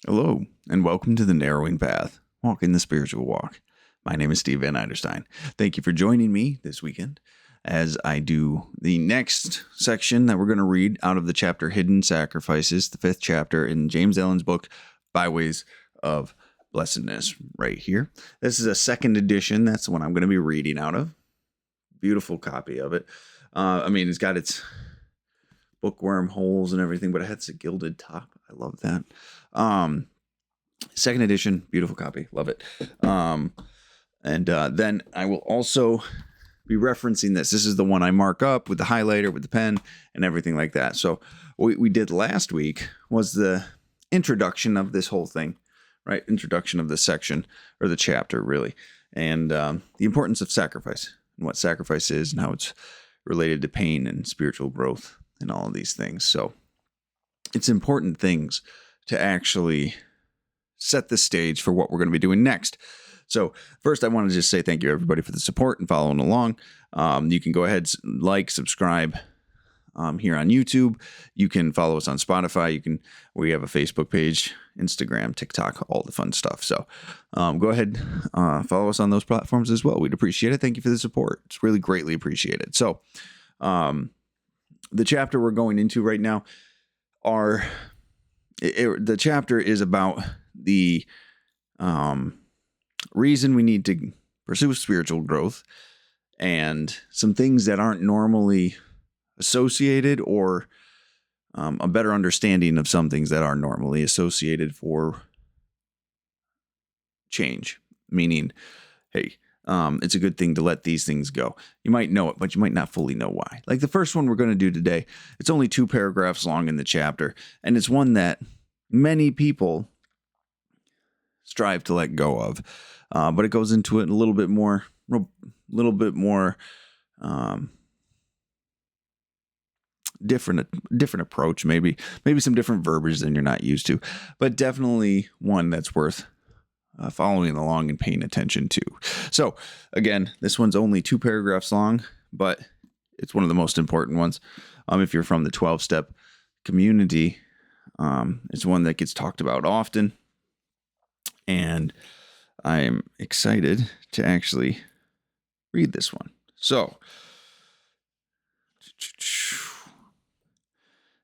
Hello, and welcome to The Narrowing Path, Walking the Spiritual Walk. My name is Steve Van Eiderstein. Thank you for joining me this weekend as I do the next section that we're going to read out of the chapter Hidden Sacrifices, the 5th chapter in James Allen's book, Byways of Blessedness, right here. This is a second edition. That's the one I'm going to be reading out of. Beautiful copy of it. It's got its bookworm holes and everything, but it has a gilded top. I love that. Second edition, beautiful copy, love it. Then I will also be referencing this. This is the one I mark up with the highlighter, with the pen, and everything like that. So what we did last week was the introduction of this whole thing, right? Introduction of this section, or the chapter, really, and the importance of sacrifice, and what sacrifice is, and how it's related to pain and spiritual growth, and all of these things. So it's important things to actually set the stage for what we're going to be doing next. So first, I want to just say thank you, everybody, for the support and following along. You can go ahead, like, subscribe here on YouTube. You can follow us on Spotify. We have a Facebook page, Instagram, TikTok, all the fun stuff. So go ahead, follow us on those platforms as well. We'd appreciate it. Thank you for the support. It's really greatly appreciated. So the chapter we're going into right now the chapter is about the reason we need to pursue spiritual growth and some things that aren't normally associated, or a better understanding of some things that are normally associated for change. Meaning, hey, it's a good thing to let these things go. You might know it, but you might not fully know why. Like the first one we're going to do today, it's only 2 paragraphs long in the chapter, and it's one that many people strive to let go of, but it goes into it a little bit more different approach, maybe some different verbiage than you're not used to, but definitely one that's worth following along and paying attention to. So again, this one's only 2 paragraphs long, but it's one of the most important ones. If you're from the 12-step community, it's one that gets talked about often, and I am excited to actually read this one. So if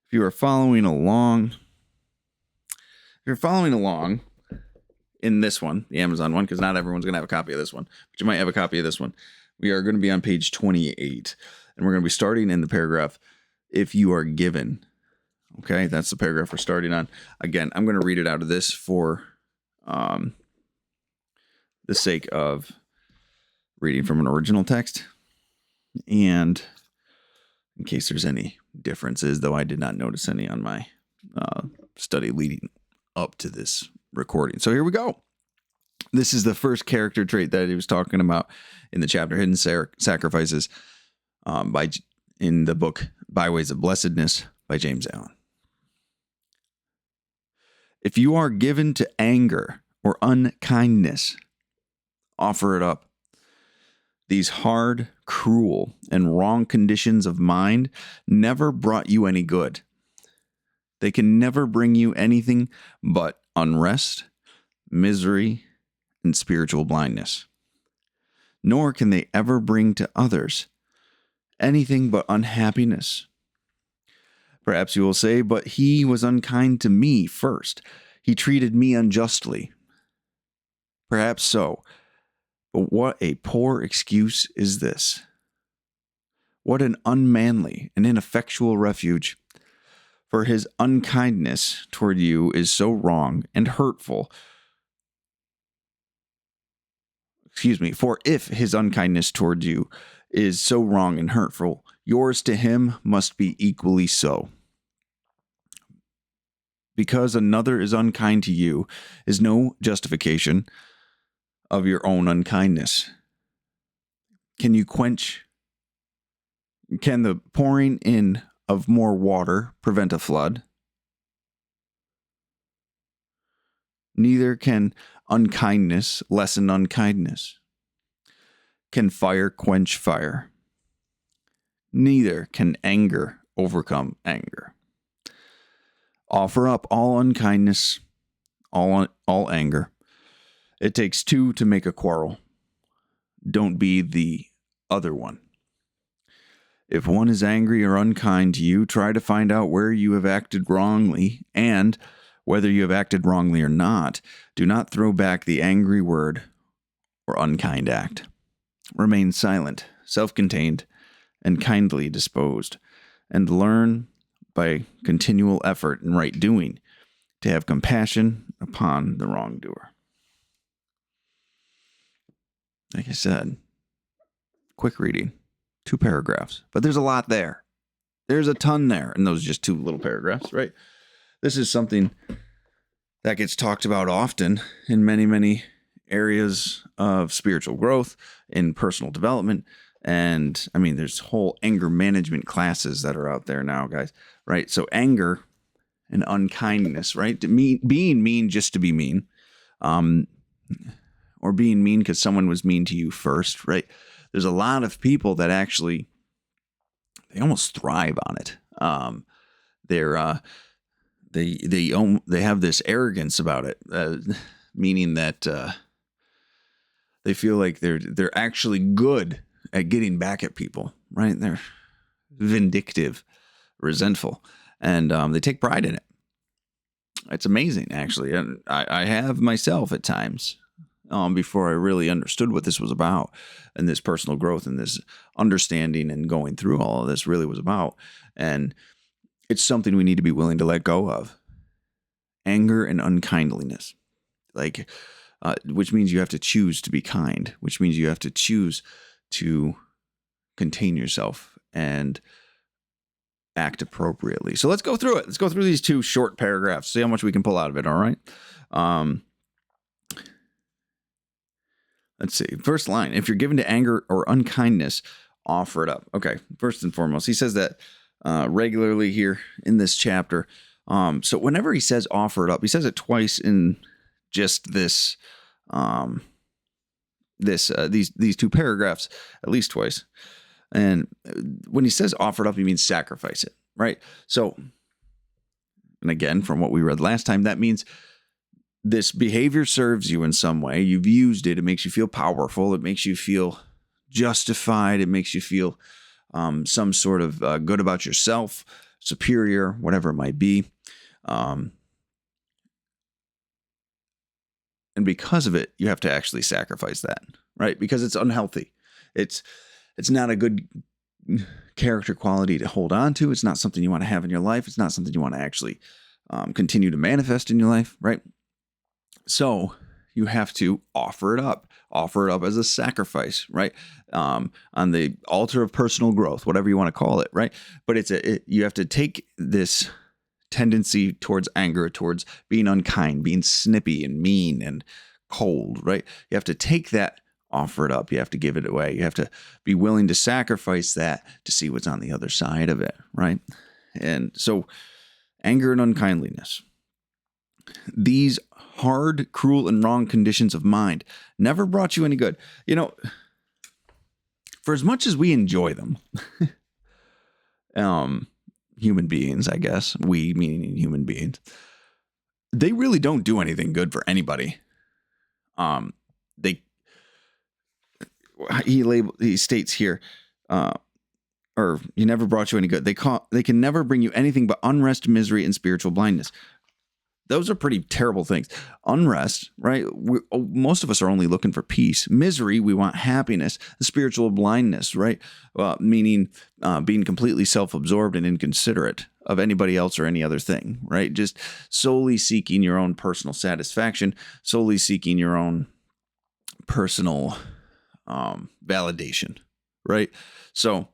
you're following along in this one, the Amazon one, because not everyone's going to have a copy of this one, but you might have a copy of this one. We are going to be on page 28, and we're going to be starting in the paragraph, if you are given. Okay, that's the paragraph we're starting on. Again, I'm going to read it out of this for the sake of reading from an original text, and in case there's any differences, though I did not notice any on my study leading up to this recording. So here we go. This is the first character trait that he was talking about in the chapter Hidden Sacrifices in the book Byways of Blessedness by James Allen. If you are given to anger or unkindness, offer it up. These hard, cruel, and wrong conditions of mind never brought you any good. They can never bring you anything but unrest, misery, and spiritual blindness. Nor can they ever bring to others anything but unhappiness. Perhaps you will say, but he was unkind to me first. He treated me unjustly. Perhaps so. But what a poor excuse is this? What an unmanly and ineffectual refuge. For his unkindness toward you is so wrong and hurtful. For if his unkindness toward you is so wrong and hurtful, yours to him must be equally so. Because another is unkind to you is no justification of your own unkindness. Can the pouring in of more water prevent a flood? Neither can unkindness lessen unkindness. Can fire quench fire? Neither can anger overcome anger. Offer up all unkindness, all anger. It takes two to make a quarrel. Don't be the other one. If one is angry or unkind to you, try to find out where you have acted wrongly, and whether you have acted wrongly or not, do not throw back the angry word or unkind act. Remain silent, self-contained, and kindly disposed, and learn by continual effort and right doing to have compassion upon the wrongdoer. Like I said, quick reading, 2 paragraphs, but there's a lot there. There's a ton there in those just 2 little paragraphs, right? This is something that gets talked about often in many, many areas of spiritual growth, in personal development. And I mean, there's whole anger management classes that are out there now, guys, right? So anger and unkindness, right? Being mean just to be mean, or being mean because someone was mean to you first, right? There's a lot of people that actually, they almost thrive on it. They have this arrogance about it, meaning that they feel like they're actually good at getting back at people, right? They're vindictive, resentful, and they take pride in it. It's amazing, actually. And I have myself at times, before I really understood what this was about, and this personal growth and this understanding and going through all of this really was about. And it's something we need to be willing to let go of. Anger and unkindliness, which means you have to choose to be kind, which means you have to choose to contain yourself and act appropriately. So let's go through it. Let's go through these 2 short paragraphs, see how much we can pull out of it. All right. Let's see. First line, if you're given to anger or unkindness, offer it up. Okay. First and foremost, he says that regularly here in this chapter. So whenever he says offer it up, he says it twice in just this, these 2 paragraphs, at least twice. And when he says offer it up, he means sacrifice it, right? So, and again, from what we read last time, that means this behavior serves you in some way. You've used it. It makes you feel powerful. It makes you feel justified. It makes you feel some sort of good about yourself, superior, whatever it might be. And because of it, you have to actually sacrifice that, right? Because it's unhealthy. It's not a good character quality to hold on to. It's not something you want to have in your life. It's not something you want to actually continue to manifest in your life, right? So you have to offer it up as a sacrifice, right? On the altar of personal growth, whatever you want to call it, right? But you have to take this tendency towards anger, towards being unkind, being snippy and mean and cold, right? You have to take that, offer it up. You have to give it away. You have to be willing to sacrifice that to see what's on the other side of it, right? And so anger and unkindliness, these hard, cruel, and wrong conditions of mind never brought you any good. You know, for as much as we enjoy them, human beings, I guess, we meaning human beings, they really don't do anything good for anybody. He states here, or he never brought you any good. They can never bring you anything but unrest, misery, and spiritual blindness. Those are pretty terrible things. Unrest, right? Most of us are only looking for peace. Misery, we want happiness. Spiritual blindness, right? Meaning being completely self-absorbed and inconsiderate of anybody else or any other thing, right? Just solely seeking your own personal satisfaction, solely seeking your own personal validation, right? So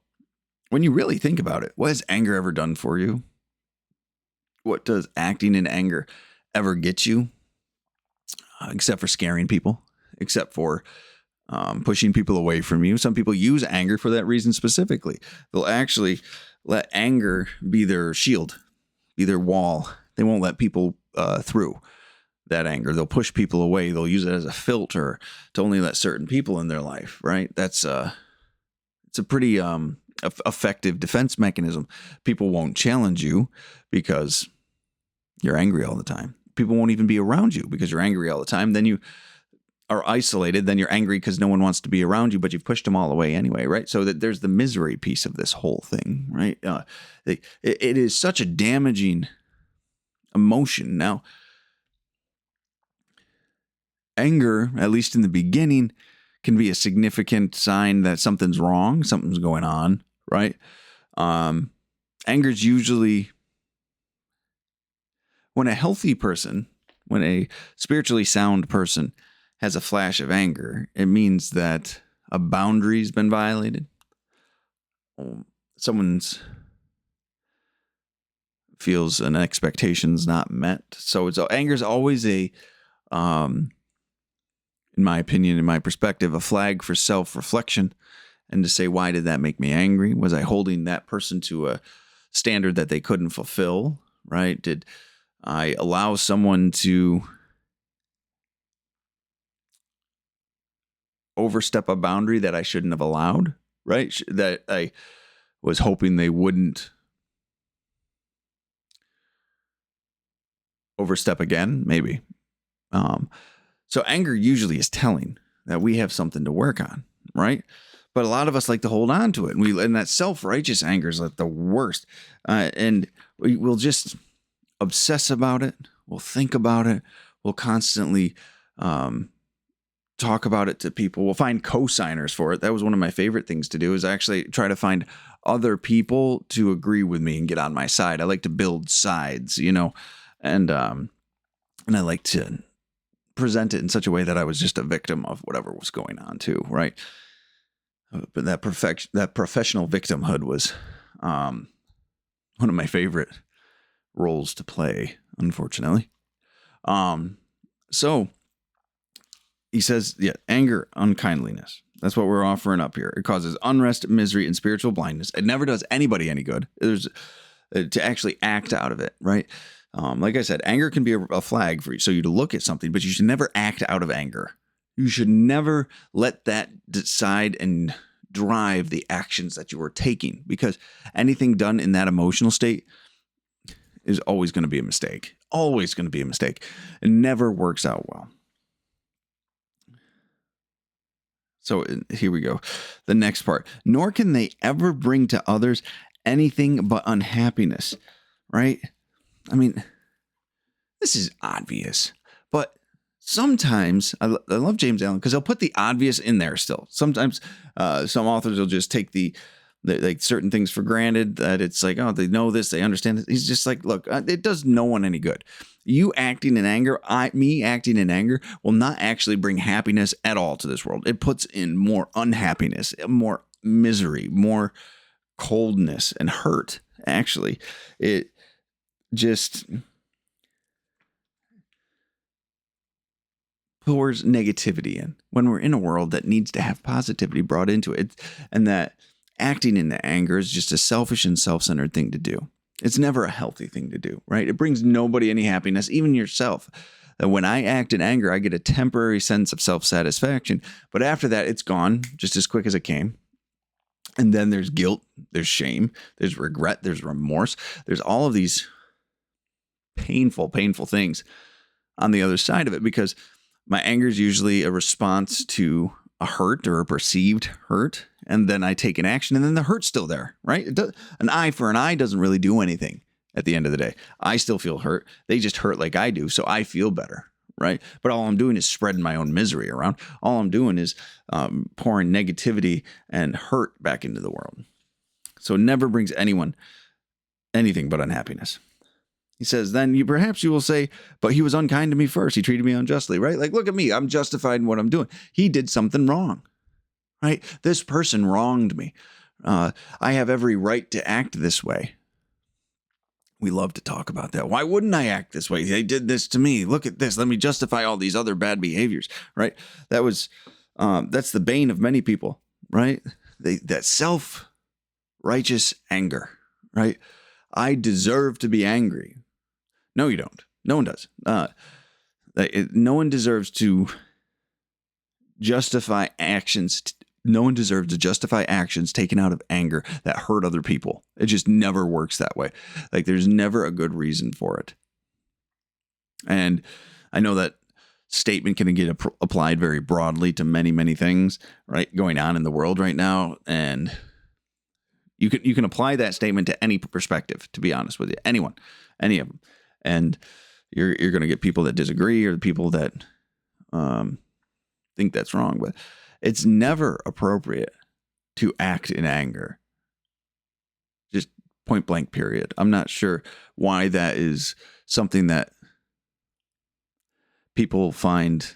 when you really think about it, what has anger ever done for you? What does acting in anger ever get you? Except for scaring people, except for pushing people away from you. Some people use anger for that reason specifically. They'll actually let anger be their shield, be their wall. They won't let people through that anger. They'll push people away. They'll use it as a filter to only let certain people in their life, right? It's a pretty effective defense mechanism. People won't challenge you because you're angry all the time, people won't even be around you because you're angry all the time. Then you are isolated. Then you're angry because no one wants to be around you, but you've pushed them all away anyway, right? So that there's the misery piece of this whole thing, right? It is such a damaging emotion. Now, anger, at least in the beginning, can be a significant sign that something's wrong, something's going on, right? Anger is usually, when a healthy person, when a spiritually sound person has a flash of anger, it means that a boundary's been violated. Someone's feels an expectation's not met. So anger is always a, in my opinion, in my perspective, a flag for self-reflection and to say, why did that make me angry? Was I holding that person to a standard that they couldn't fulfill, right? Did I allow someone to overstep a boundary that I shouldn't have allowed, right? That I was hoping they wouldn't overstep again, maybe. So anger usually is telling that we have something to work on, right? But a lot of us like to hold on to it. And that self-righteous anger is like the worst. And we'll just obsess about it. We'll think about it. We'll constantly talk about it to people. We'll find co-signers for it. That was one of my favorite things to do, is actually try to find other people to agree with me and get on my side. I like to build sides, and I like to present it in such a way that I was just a victim of whatever was going on too, right? But that professional victimhood was one of my favorite roles to play, unfortunately. So he says, anger, unkindliness. That's what we're offering up here. It causes unrest, misery, and spiritual blindness. It never does anybody any good. There's to actually act out of it, right? Like I said, anger can be a flag for you, so you to look at something, but you should never act out of anger. You should never let that decide and drive the actions that you are taking, because anything done in that emotional state is always going to be a mistake. Always going to be a mistake. It never works out well. So here we go. The next part. Nor can they ever bring to others anything but unhappiness, right? I mean, this is obvious, but sometimes I love James Allen because he'll put the obvious in there still. Sometimes some authors will just take the like certain things for granted, that it's like, oh, they know this, they understand this. He's just like, look, it does no one any good. You acting in anger, me acting in anger will not actually bring happiness at all to this world. It puts in more unhappiness, more misery, more coldness and hurt. Actually, it just pours negativity in when we're in a world that needs to have positivity brought into it. And that acting in the anger is just a selfish and self-centered thing to do. It's never a healthy thing to do, right? It brings nobody any happiness, even yourself. When I act in anger, I get a temporary sense of self-satisfaction, but after that, it's gone just as quick as it came. And then there's guilt, there's shame, there's regret, there's remorse. There's all of these painful things on the other side of it, because my anger is usually a response to a hurt or a perceived hurt. And then I take an action, and then the hurt's still there, right? An eye for an eye doesn't really do anything at the end of the day. I still feel hurt. They just hurt like I do, so I feel better, right? But all I'm doing is spreading my own misery around. All I'm doing is pouring negativity and hurt back into the world. So it never brings anyone anything but unhappiness. He says, then perhaps you will say, but he was unkind to me first. He treated me unjustly, right? Like, look at me. I'm justified in what I'm doing. He did something wrong, right? This person wronged me. I have every right to act this way. We love to talk about that. Why wouldn't I act this way? They did this to me. Look at this. Let me justify all these other bad behaviors, right? That's the bane of many people, right? That self-righteous anger, right? I deserve to be angry. No, you don't. No one does. No one deserves to justify actions. No one deserves to justify actions taken out of anger that hurt other people. It just never works that way. Like, there's never a good reason for it. And I know that statement can get applied very broadly to many, many things, right, going on in the world right now. And you can apply that statement to any perspective, to be honest with you, anyone, any of them. And you're going to get people that disagree or the people that think that's wrong. But it's never appropriate to act in anger. Just point blank, period. I'm not sure why that is something that people find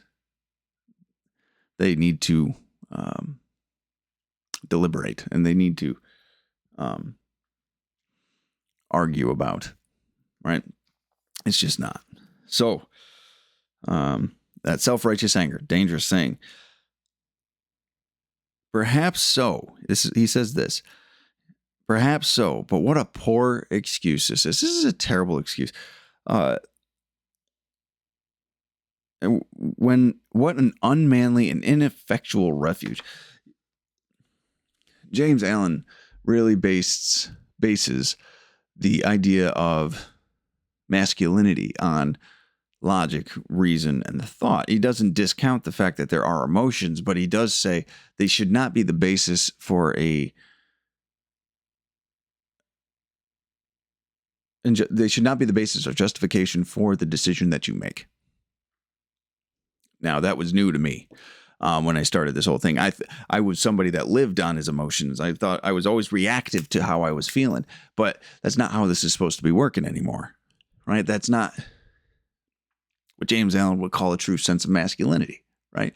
they need to deliberate and they need to argue about, right? It's just not. So that self-righteous anger, dangerous thing. Perhaps so. He says this. Perhaps so, but what a poor excuse this is. This is a terrible excuse. What an unmanly and ineffectual refuge. James Allen really bases the idea of masculinity on logic, reason, and the thought. He doesn't discount the fact that there are emotions, but he does say they should not be the basis for they should not be the basis or justification for the decision that you make. Now, that was new to me when I started this whole thing. I was somebody that lived on his emotions. I thought I was always reactive to how I was feeling, but that's not how this is supposed to be working anymore, right? That's not what James Allen would call a true sense of masculinity, right?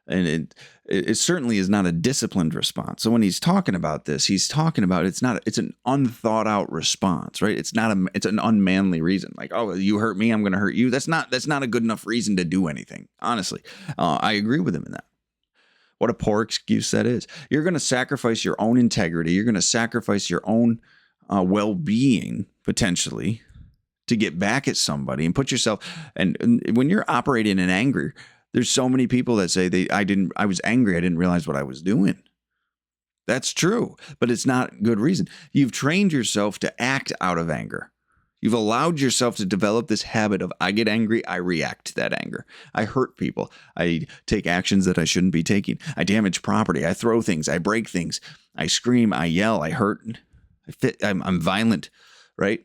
And it certainly is not a disciplined response. So when he's talking about this, he's talking about it's an unthought out response, right? It's an unmanly reason. Like, oh, you hurt me, I'm going to hurt you. That's not a good enough reason to do anything. Honestly, I agree with him in that. What a poor excuse that is. You're going to sacrifice your own integrity. You're going to sacrifice your own well-being potentially to get back at somebody and put yourself. And when you're operating in anger, there's so many people that say I was angry. I didn't realize what I was doing. That's true, but it's not good reason. You've trained yourself to act out of anger. You've allowed yourself to develop this habit of I get angry, I react to that anger. I hurt people. I take actions that I shouldn't be taking. I damage property. I throw things. I break things. I scream. I yell. I hurt. I'm violent, right?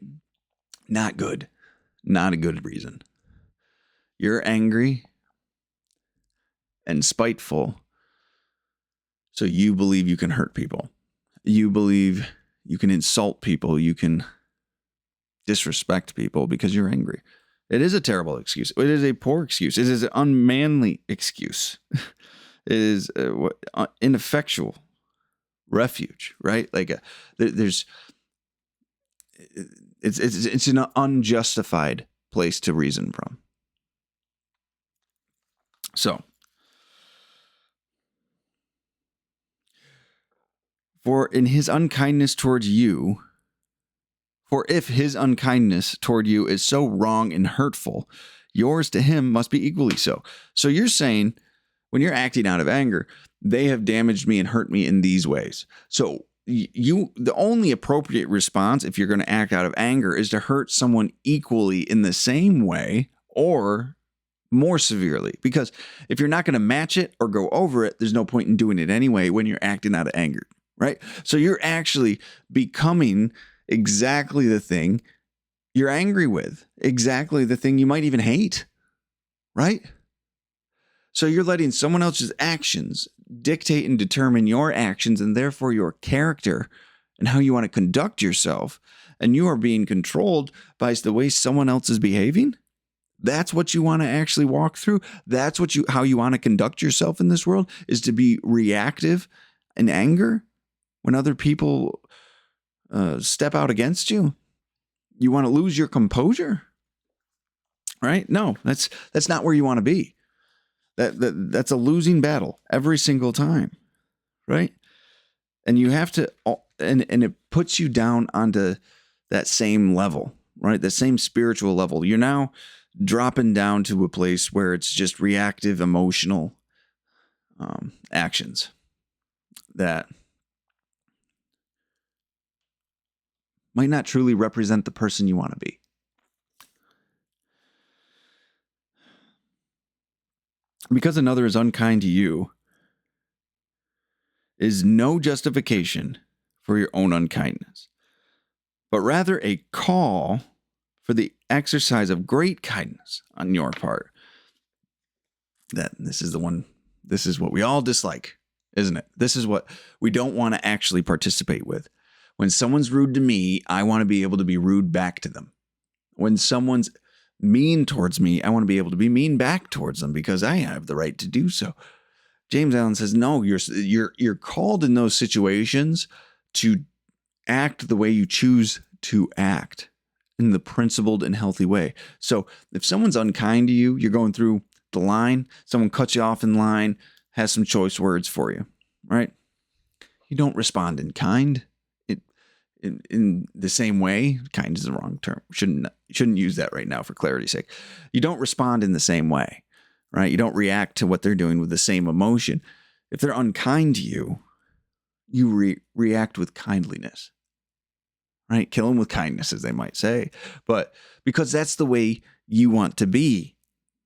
Not good. Not a good reason. You're angry and spiteful, so you believe you can hurt people. You believe you can insult people. You can disrespect people because you're angry. It is a terrible excuse. It is a poor excuse. It is an unmanly excuse. It is ineffectual refuge, right? Like it's an unjustified place to reason from. So, for if his unkindness toward you is so wrong and hurtful, yours to him must be equally so. So you're saying when you're acting out of anger, they have damaged me and hurt me in these ways. So the only appropriate response if you're going to act out of anger is to hurt someone equally in the same way or more severely. Because if you're not going to match it or go over it, there's no point in doing it anyway when you're acting out of anger. Right? So you're actually becoming exactly the thing you're angry with, exactly the thing you might even hate, right? So you're letting someone else's actions dictate and determine your actions and therefore your character and how you want to conduct yourself, and you are being controlled by the way someone else is behaving. That's what you want to actually walk through. That's how you want to conduct yourself in this world, is to be reactive in anger. When other people step out against you, you want to lose your composure, right? No, that's not where you want to be. That's a losing battle every single time, right? And you have to, and it puts you down onto that same level, right? The same spiritual level. You're now dropping down to a place where it's just reactive, emotional actions that might not truly represent the person you want to be. because another is unkind to you is no justification for your own unkindness, but rather a call for the exercise of great kindness on your part. This is what we all dislike, isn't it? This is what we don't want to actually participate with. When someone's rude to me, I want to be able to be rude back to them. When someone's mean towards me, I want to be able to be mean back towards them because I have the right to do so. James Allen says, no, you're called in those situations to act the way you choose to act in the principled and healthy way. So if someone's unkind to you, you're going through the line, someone cuts you off in line, has some choice words for you, right? You don't respond in kind. In the same way, kind is the wrong term. Shouldn't use that right now for clarity's sake. You don't respond in the same way, right? You don't react to what they're doing with the same emotion. If they're unkind to you, you react with kindliness, right? Kill them with kindness, as they might say. But because that's the way you want to be.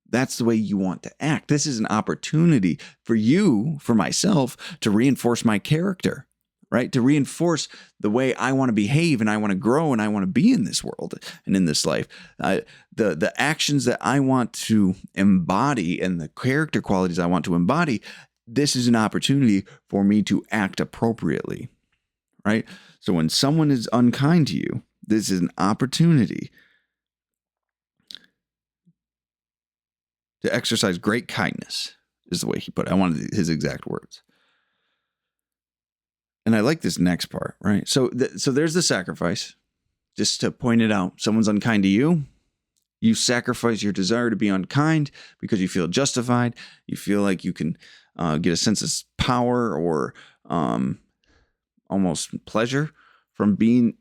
That's the way you want to act. This is an opportunity for you, for myself, to reinforce my character. Right? To reinforce the way I want to behave and I want to grow and I want to be in this world and in this life. The actions that I want to embody and the character qualities I want to embody, this is an opportunity for me to act appropriately. Right? So when someone is unkind to you, this is an opportunity to exercise great kindness, is the way he put it. I wanted his exact words. And I like this next part, right? So there's the sacrifice. Just to point it out, someone's unkind to you. You sacrifice your desire to be unkind because you feel justified. You feel like you can get a sense of power or almost pleasure from being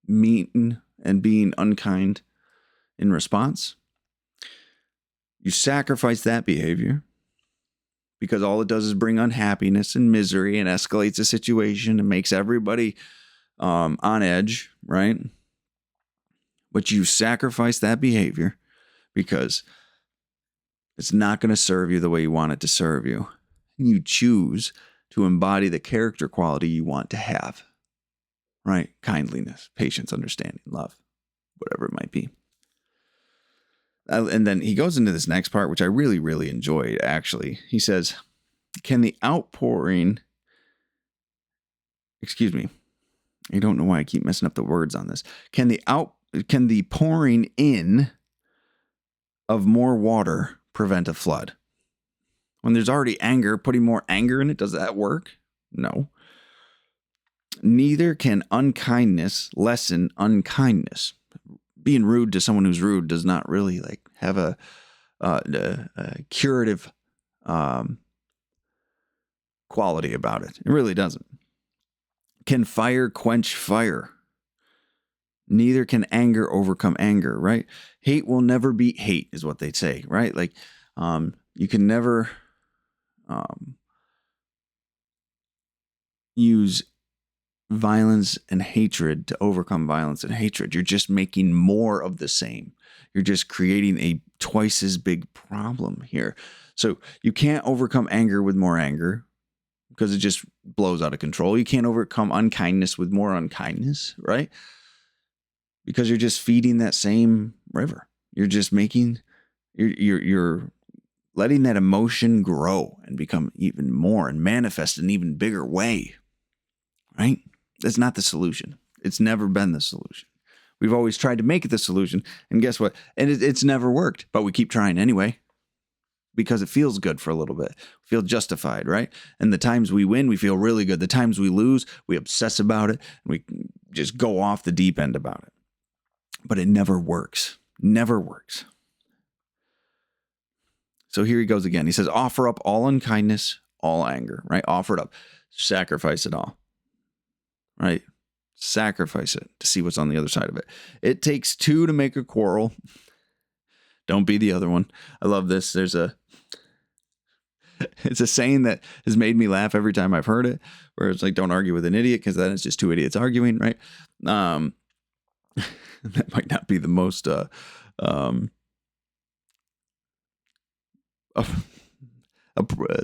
mean and being unkind in response. You sacrifice that behavior because all it does is bring unhappiness and misery and escalates the situation and makes everybody on edge, right? But you sacrifice that behavior because it's not going to serve you the way you want it to serve you. And you choose to embody the character quality you want to have, right? Kindliness, patience, understanding, love, whatever it might be. And then he goes into this next part, which I really, really enjoyed, actually. He says, I don't know why I keep messing up the words on this. Can the pouring in of more water prevent a flood? When there's already anger, putting more anger in it, does that work? No. Neither can unkindness lessen unkindness. Being rude to someone who's rude does not really have a curative quality about it. It really doesn't. Can fire quench fire? Neither can anger overcome anger, right? Hate will never beat hate is what they say, right? You can never use violence and hatred to overcome violence and hatred. You're just making more of the same. You're just creating a twice as big problem here. So you can't overcome anger with more anger because it just blows out of control. You can't overcome unkindness with more unkindness, right? Because you're just feeding that same river. You're just you're letting that emotion grow and become even more and manifest in an even bigger way, right? That's not the solution. It's never been the solution. We've always tried to make it the solution. And guess what? And it's never worked, but we keep trying anyway because it feels good for a little bit. We feel justified, right? And the times we win, we feel really good. The times we lose, we obsess about it. And we just go off the deep end about it. But it never works. Never works. So here he goes again. He says, offer up all unkindness, all anger, right? Offer it up. Sacrifice it all. Right? Sacrifice it to see what's on the other side of it. It takes two to make a quarrel. Don't be the other one. I love this. It's a saying that has made me laugh every time I've heard it, where it's like, don't argue with an idiot because then it's just two idiots arguing, right? That might not be the most a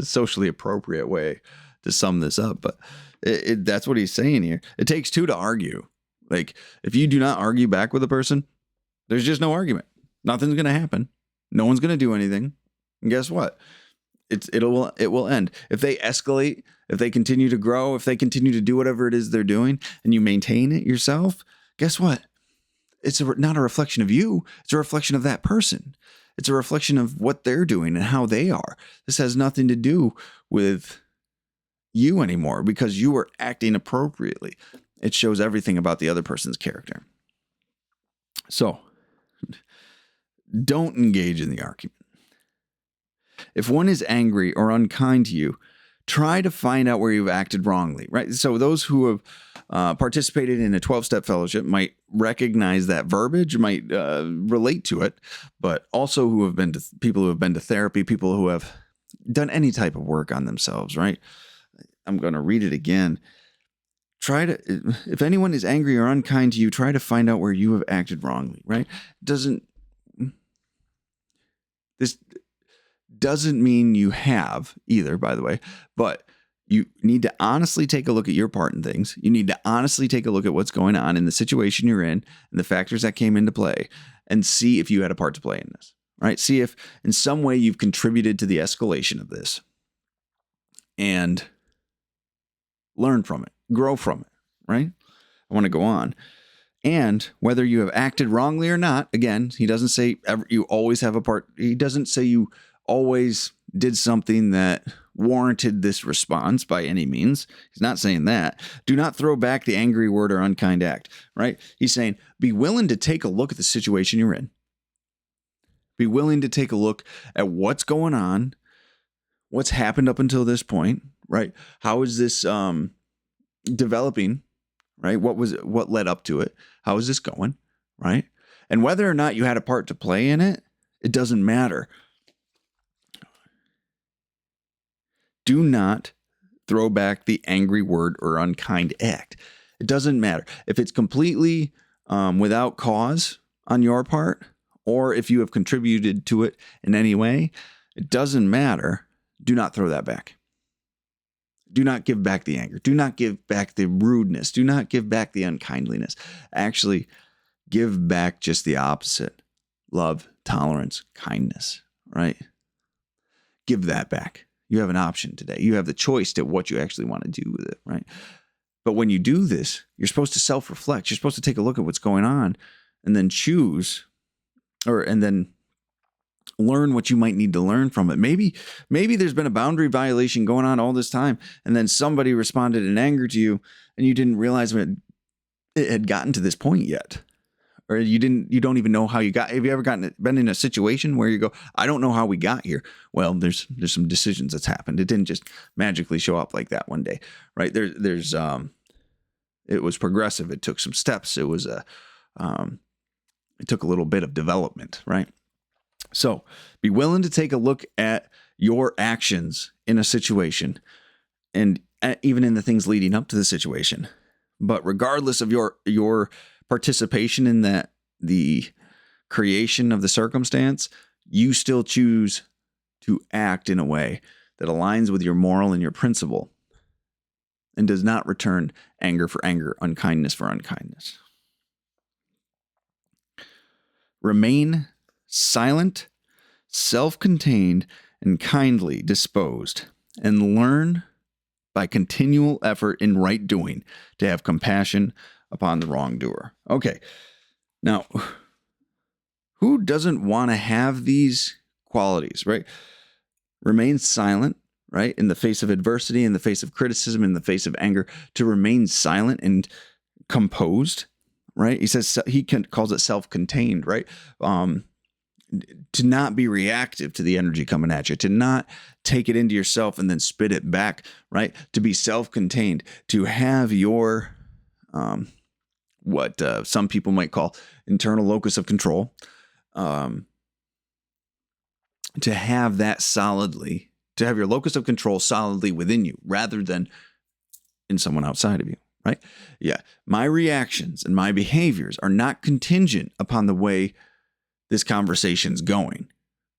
socially appropriate way to sum this up, but that's what he's saying here. It takes two to argue. Like, if you do not argue back with a person, there's just no argument. Nothing's going to happen. No one's going to do anything. And guess what? It will end. If they escalate, if they continue to grow, if they continue to do whatever it is they're doing, and you maintain it yourself, guess what? It's not a reflection of you. It's a reflection of that person. It's a reflection of what they're doing and how they are. This has nothing to do with you anymore because you are acting appropriately. It shows everything about the other person's character. So, don't engage in the argument. If one is angry or unkind to you, try to find out where you've acted wrongly, right? So those who have participated in a 12-step fellowship might recognize that verbiage, might relate to it, but also people who have been to therapy, people who have done any type of work on themselves, right? I'm going to read it again. If anyone is angry or unkind to you, try to find out where you have acted wrongly, right? This doesn't mean you have either, by the way, but you need to honestly take a look at your part in things. You need to honestly take a look at what's going on in the situation you're in and the factors that came into play and see if you had a part to play in this, right? See if in some way you've contributed to the escalation of this and learn from it, grow from it, right? I want to go on. And whether you have acted wrongly or not, again, he doesn't say you always have a part. He doesn't say you always did something that warranted this response by any means. He's not saying that. Do not throw back the angry word or unkind act, right? He's saying be willing to take a look at the situation you're in. Be willing to take a look at what's going on, what's happened up until this point, right? How is this developing, right? What led up to it? How is this going, right? And whether or not you had a part to play in it, it doesn't matter. Do not throw back the angry word or unkind act. It doesn't matter. If it's completely without cause on your part, or if you have contributed to it in any way, it doesn't matter. Do not throw that back. Do not give back the anger. Do not give back the rudeness. Do not give back the unkindliness. Actually, give back just the opposite. Love, tolerance, kindness, right? Give that back. You have an option today. You have the choice to what you actually want to do with it, right? But when you do this, you're supposed to self-reflect. You're supposed to take a look at what's going on and then choose and then learn what you might need to learn from it. Maybe there's been a boundary violation going on all this time, and then somebody responded in anger to you, and you didn't realize it had gotten to this point yet. Or you don't even know how you got. Have you ever been in a situation where you go, I don't know how we got here? Well, there's some decisions that's happened. It didn't just magically show up like that one day, right? It was progressive. It took some steps. It took a little bit of development, right? So be willing to take a look at your actions in a situation and even in the things leading up to the situation. But regardless of your participation in the creation of the circumstance, you still choose to act in a way that aligns with your moral and your principle and does not return anger for anger, unkindness for unkindness. Remain silent, self-contained, and kindly disposed, and learn by continual effort in right doing to have compassion upon the wrongdoer. Okay, now, who doesn't want to have these qualities, right? Remain silent, right? In the face of adversity, in the face of criticism, in the face of anger, to remain silent and composed, right? He says calls it self-contained, right? To not be reactive to the energy coming at you, to not take it into yourself and then spit it back, right? To be self-contained, to have your what some people might call internal locus of control, to have that solidly, to have your locus of control solidly within you rather than in someone outside of you, right? Yeah. My reactions and my behaviors are not contingent upon the way this conversation's going,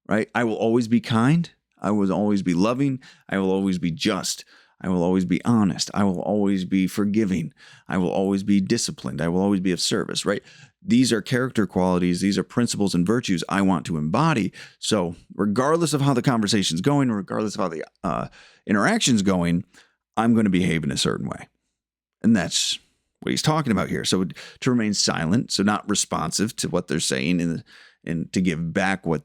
right? I will always be kind. I will always be loving. I will always be just. I will always be honest. I will always be forgiving. I will always be disciplined. I will always be of service, right? These are character qualities. These are principles and virtues I want to embody. So regardless of how the conversation's going, regardless of how the interaction's going, I'm going to behave in a certain way. And that's what he's talking about here. So to remain silent, so not responsive to what they're saying and to give back what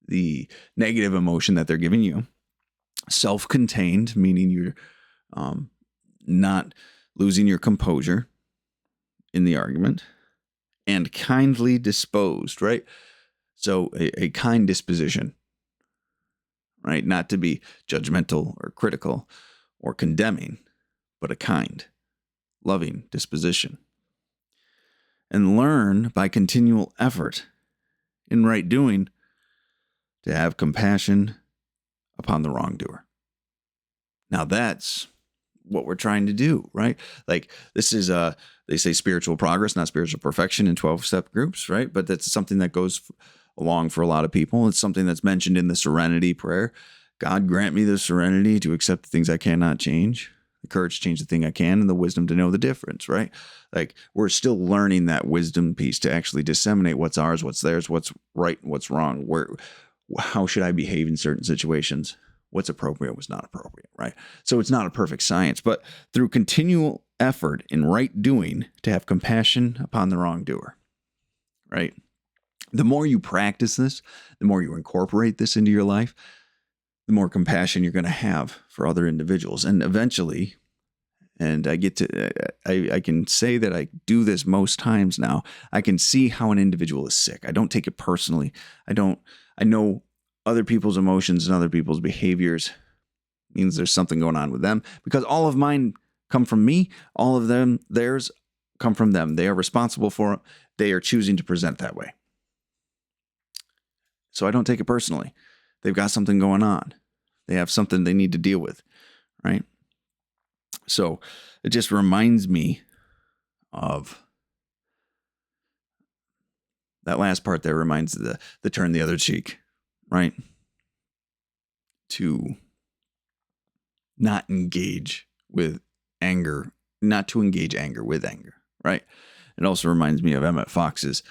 the negative emotion that they're giving you. Self-contained, meaning you're not losing your composure in the argument. And kindly disposed, right? So a kind disposition, right? Not to be judgmental or critical or condemning, but a kind, loving disposition. And learn by continual effort in right doing to have compassion upon the wrongdoer. Now that's what we're trying to do, right? Like this is they say spiritual progress, not spiritual perfection in 12-step groups, right? But that's something that goes along for a lot of people. It's something that's mentioned in the serenity prayer. God grant me the serenity to accept the things I cannot change, the courage to change the thing I can, and the wisdom to know the difference, right? Like we're still learning that wisdom piece to actually disseminate what's ours, what's theirs, what's right, what's wrong, how should I behave in certain situations? What's appropriate, what's not appropriate, right? So it's not a perfect science, but through continual effort in right doing to have compassion upon the wrongdoer, right? The more you practice this, the more you incorporate this into your life, the more compassion you're going to have for other individuals. And eventually, and I can say that I do this most times now, I can see how an individual is sick. I don't take it personally. I know other people's emotions and other people's behaviors means there's something going on with them because all of mine come from me. All of theirs come from them. They are responsible for it. They are choosing to present that way. So I don't take it personally. They've got something going on. They have something they need to deal with, right? So it just reminds me of that last part there reminds the turn the other cheek, right? To not engage with anger, not to engage anger with anger, right? It also reminds me of Emmett Fox's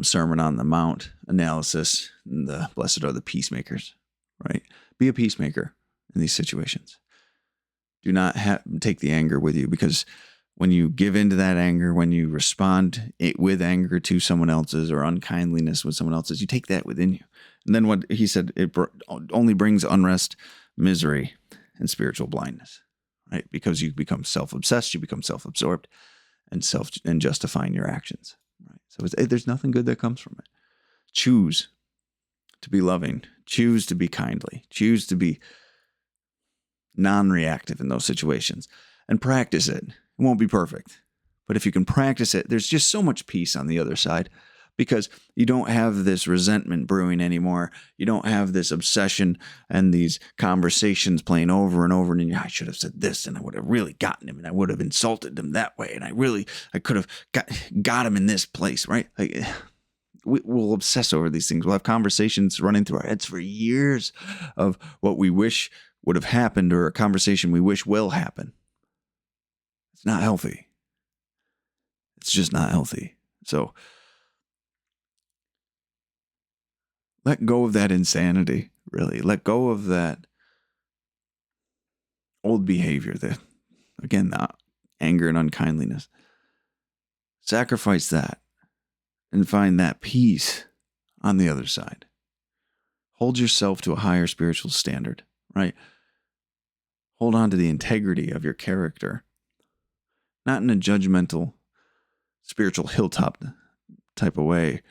Sermon on the Mount analysis, the blessed are the peacemakers, right? Be a peacemaker in these situations. Do not take the anger with you because when you give into that anger, when you respond with anger to someone else's or unkindliness with someone else's, you take that within you. And then what he said, it only brings unrest, misery, and spiritual blindness, right? Because you become self-obsessed, you become self-absorbed, and justifying your actions, right? So there's nothing good that comes from it. Choose to be loving. Choose to be kindly. Choose to be non-reactive in those situations and practice it. It won't be perfect, but if you can practice it, there's just so much peace on the other side because you don't have this resentment brewing anymore. You don't have this obsession and these conversations playing over and over. And I should have said this and I would have really gotten him and I would have insulted him that way. And I could have got him in this place, right? Like we'll obsess over these things. We'll have conversations running through our heads for years of what we wish would have happened or a conversation we wish will happen. It's not healthy. It's just not healthy. So let go of that insanity, really. Let go of that old behavior, the anger and unkindliness. Sacrifice that and find that peace on the other side. Hold yourself to a higher spiritual standard, right? Hold on to the integrity of your character, not in a judgmental, spiritual hilltop type of way,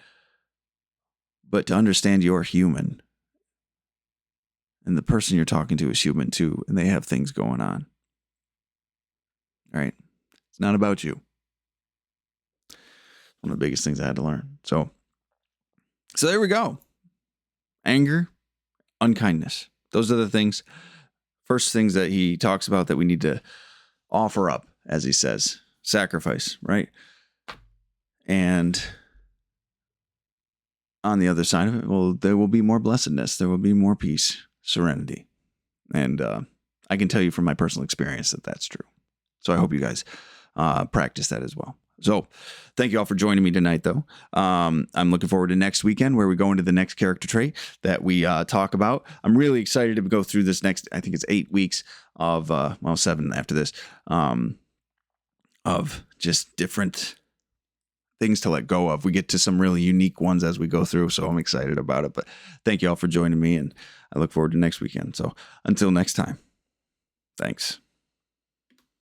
but to understand you're human. And the person you're talking to is human too, and they have things going on. All right? It's not about you. One of the biggest things I had to learn. So there we go. Anger, unkindness. Those are the things, first things that he talks about that we need to offer up, as he says. Sacrifice, right? And on the other side of it, well, there will be more blessedness. There will be more peace, serenity. And I can tell you from my personal experience that that's true. So I hope you guys practice that as well. So thank you all for joining me tonight, though. I'm looking forward to next weekend where we go into the next character trait that we talk about. I'm really excited to go through this next, I think it's 8 weeks of, 7 after this, of just different things to let go of. We get to some really unique ones as we go through, so I'm excited about it. But thank you all for joining me, and I look forward to next weekend. So until next time, thanks.